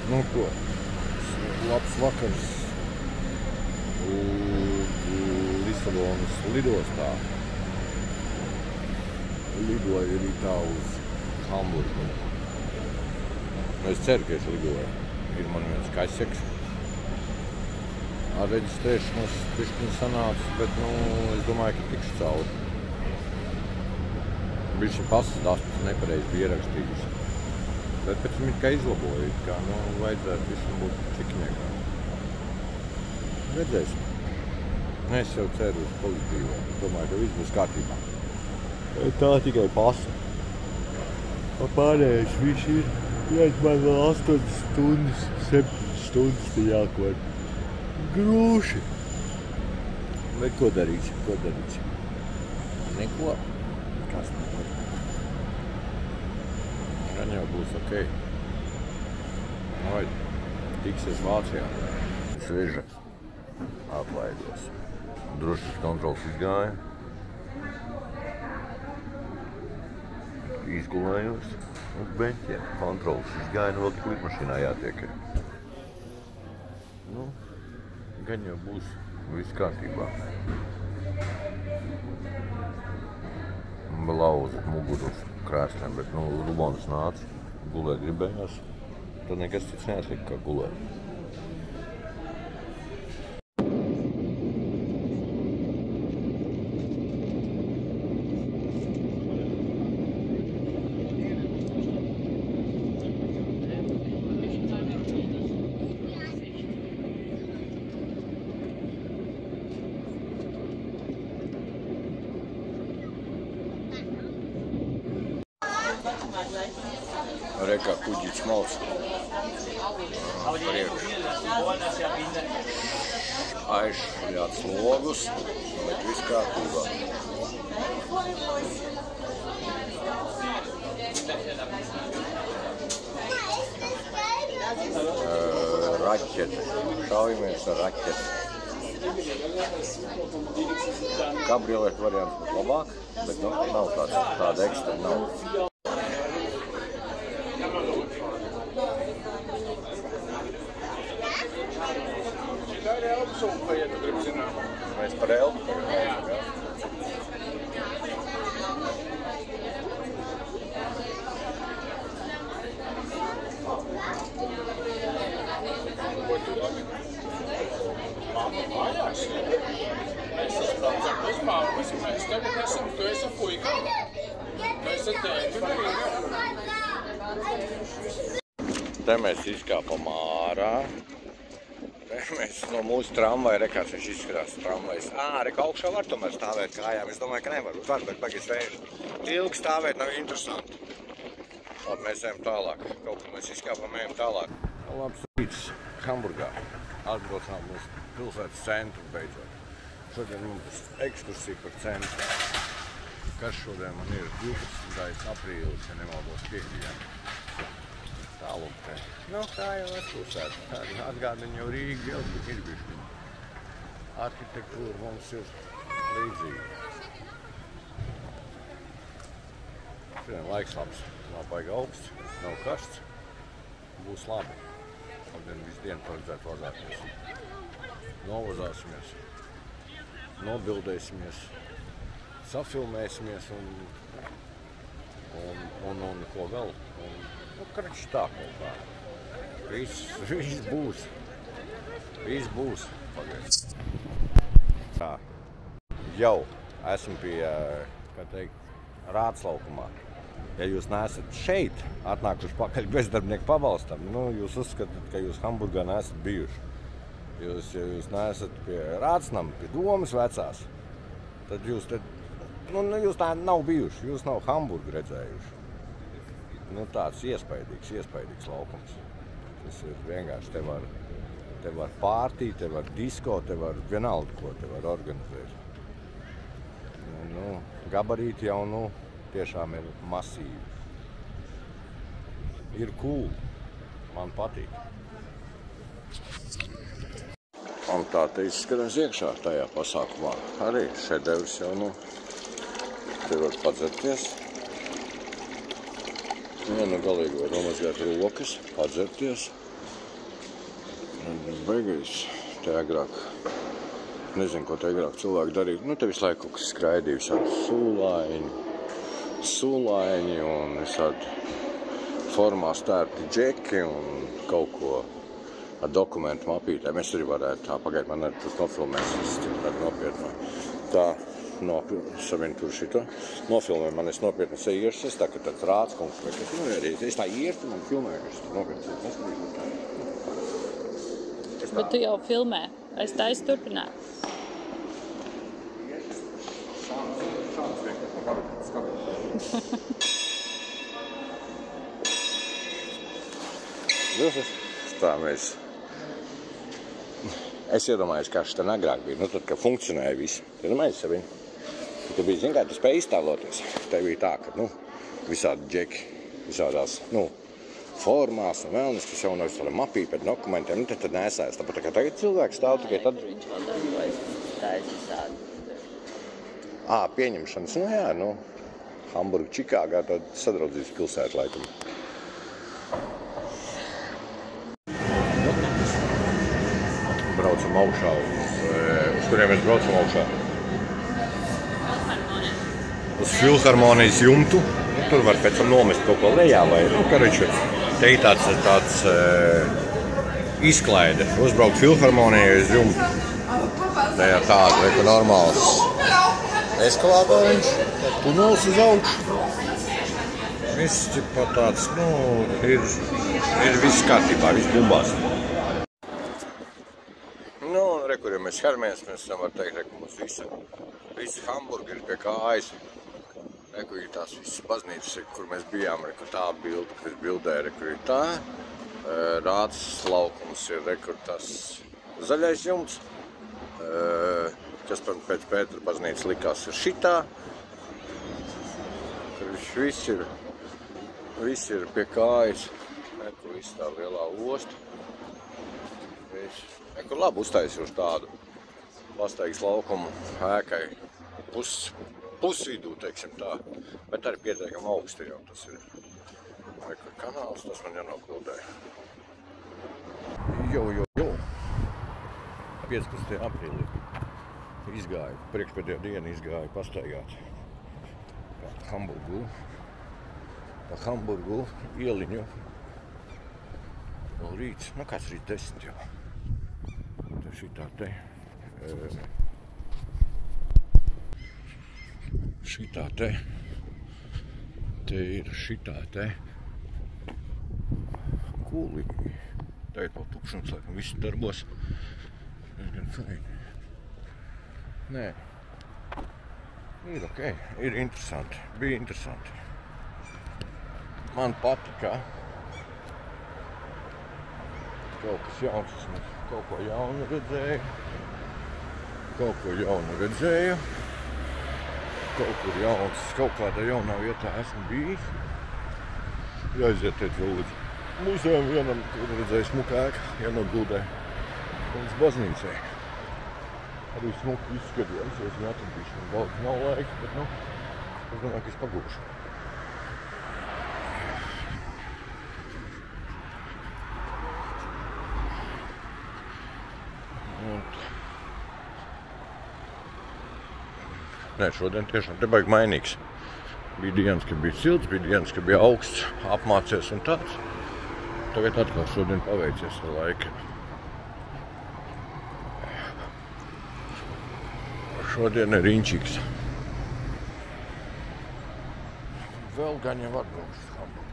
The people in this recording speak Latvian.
Nu ko, labs vakars Lisabonas lidostā. Lidoju rītā uz Hamburgu. Es ceru, ka es lidoju. Ir man viens kaiseks. Ar reģistrēšanos bišķiņ sanāca, bet, es domāju, ka tikšu cauri. Bišķiņ pasas datus nepareizi bija ierakstījusi. Bet pēc tam kā izlaboju, kā, vajadzētu visam būt čikniekā. Redzēsim. Es jau ceru uz pozitīvo. Domāju, ka viss būs kārtībā. Tā tikai pasa. Pārējais viss ir. Man vēl 8 stundas, 7 stundas te jākot. Grūši. Bet ko darīsim? Neko. Kas neko? Gan jau būs ok. Vai, tiksies Vācijā. Sveža. Atlaidos. Drošības kontrols izgāja. Izgulējos. Un beņķiem kontrols izgāja, vēl tik lidmašīnā jātiek. Gan jau būs viss kārtībā. Lauza muguru uz krēsliem, bet, Rubons nāca, gulēt gribējās. Tad nekas cits neatlika, kā gulēt. Rekā kuģīts malts priekš aizšļāts logus, bet viss kārtībā. Raķete. Šaujamies ar raķeti. Kabrioleta variants būtu labāk, bet nav tāda ekstra nav. Mēs par elpu tagad. Mēs esam uzmājumies, un mēs tagad esam, tu esi puika. Tu esi tēti. Te mēs izkāpam ārā. Mēs no mūsu tramvaja, rekāds viņš izskatās tramvajs. Reka augšā var tomēr stāvēt kājām. Es domāju, ka nevar. Var, bet pagis vēži. Ilgi stāvēt nav interesanti. Labi, mēs ejam tālāk. Kaut kā mēs izkāpam, ejam tālāk. Labs rīts Hamburgā. Atbraucām uz pilsētas centru beidzot. Šodien mums ekskursija par centru. Kas šodien man ir 12. aprīlis, ja nemaldos piekdien. Tālūk te. Tā jau atpūsēta. Atgādina jau Rīga, jau ir bišķi. Arhitektūra mums ir līdzīga. Šodien laiks labs. Nav baigi augsts, nav karsts. Būs labi. Šodien visu dienu paredzētu vazāties. Novazāsimies. Nobildēsimies. Safilmēsimies un ko vēl. Kračs tā kaut kā. Viss būs. Viss būs. Pagaid. Tā. Jau esmu pie, kā teikt, Rātslaukumā. Ja jūs neesat šeit, atnākuši pakaļ bezdarbnieku pabalstam, jūs uzskatāt, ka jūs Hamburgā neesat bijuši. Ja jūs neesat pie Rātsnam, pie domas vecās, tad jūs jūs tā nav bijuši. Jūs nav Hamburgu redzējuši. Tāds iespaidīgs laukums. Tas ir vienkārši, te var pārtī, te var disko, te var vienalga, ko te var organizēt. Gabarīti jau, tiešām ir masīvi. Ir cool. Man patīk. Un tā te izskatās iekšā tajā pasākumā. Arī šedevrs jau, te var padzerties. Galīgi var nomazgāt rokas, padzerties. Beigās te agrāk, nezinu, ko te agrāk cilvēki darīja. Nu, te visu laiku kaut kas skraidīja, visādi sūlaiņi un visādi formā stērti džeki un kaut ko ar dokumentu mapītēm. Es arī varētu tā pagaid, man arī tas nofilmēs, es tādu nopietnu. Tā, savien tur šito nofilmē, man es nopietni iešu, es tā, ka tāds rāds kungs, vai kas man arī, es tā iešu, man filmēju, es nopietni. Bet tu jau filmē, es taisu turpināt. Tā mēs. Es iedomājos, kā šitā agrāk bija, nu tad, kad funkcionēja visi. Iedomājies savi. Tu biji, zin kā, tu spēji iztēloties. Te bija tā, ka, nu, visādi džeki, visādās, nu, formās un vēlnis, kas jau no visādiem mapīpēt dokumentiem, nu, tad nesājas. Tāpat kā tagad cilvēks stāv tikai tad. Viņš vēl darbojas, taisa visādi. Pieņemšanas, nu jā, nu, Hamburga, Čikāgā, tad sadraudzības pilsēta laikam. Braucam augšā, uz kuriem mēs braucam augšā? Uz Filharmonijas jumtu. Nu, tur var pēc tam nomest kaut ko lejā vai, nu, karoči, te ir tāds izklaide. Uzbraukt Filharmonijai uz jumtu. Te ir tāda, vai, ka normāls eskalātoriņš, tunelis uz augšu. Viss pat tāds, nu, ir viss kārtībā, viss bumbās. Kur jau mēs skaramies, mēs var teikt, ka mums visi Hamburgi ir pie kājas. Kur ir tās visas baznīcas, kur mēs bijām, kur tā bilde, kur es bildēju, kur ir tā. Rāds laukums ir, kur tas zaļais jumts, kas pēc Pētera baznīcas likās ir šitā. Kur viss ir pie kājas, kur viss tā lielā osta. Kur labi uztaisījuši tādu pastaigas laukumu ēkai pusvidū, teiksim tā, bet arī pietiekami augsti jau tas ir. Vai kur kanāls, tas man jānokļūdēja. Jo. 15. aprīlī izgāju, priekšpēdējā diena izgāju pastaigāt pa Hamburgu ieliņu. Vēl rīts, nu kāds rīt 10 jau. Šitā te ir šitā te kūliņi. Tagad vēl tukšums, laikam, visi darbos. Diezgan faini. Nē. Ir ok, ir interesanti, bija interesanti. Man patika. Kaut kas jauns, esmu kaut ko jaunu redzēju. Kaut kur jauns, kaut kādā jaunā vietā esmu bijis. Jāiziet teikt vēl līdz muzejam vienam, kur redzēju smuka ēka, jānogūdē līdz baznīcai. Arī smuki izskatījās, es viņu atradīšu, man daudz nav laika, bet, nu, es domāju, ka es pagūšu. Nē, šodien tiešām te baigi mainīgs. Bija dienas, ka bija silts, bija dienas, ka bija augsts, apmācies un tāds. Tagad atkal šodien paveicies ar laiku. Šodien ir riņķīgs. Vēl gan jau atbraukšu uz Hamburgu.